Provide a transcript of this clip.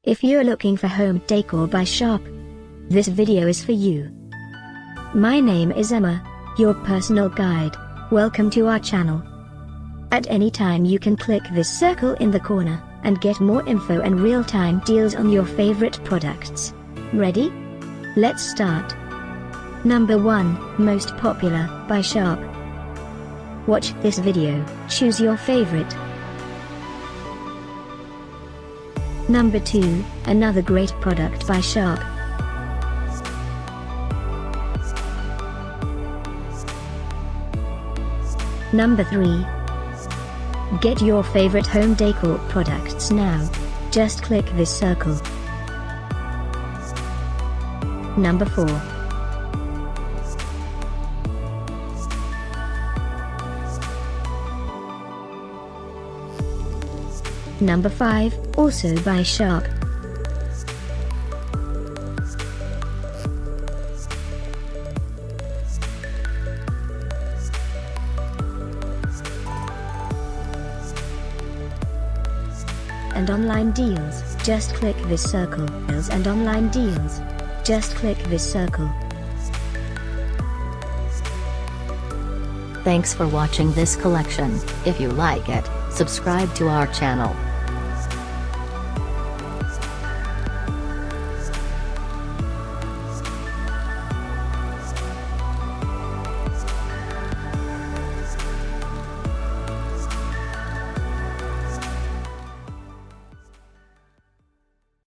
If you're looking for home decor by Sharp, this video is for you. My name is Emma, your personal guide. Welcome to our channel. At any time you can click this circle in the corner, and get more info and real-time deals on your favorite products. Ready? Let's start. Number 1, Most Popular, by Sharp. Watch this video, choose your favorite. Number 2, another great product by Sharp. Number 3. Get your favorite home decor products now. Just click this circle. Number 4. Number 5, also by Sharp. And online deals, just click this circle. And online deals, just click this circle. Thanks for watching this collection. If you like it, subscribe to our channel.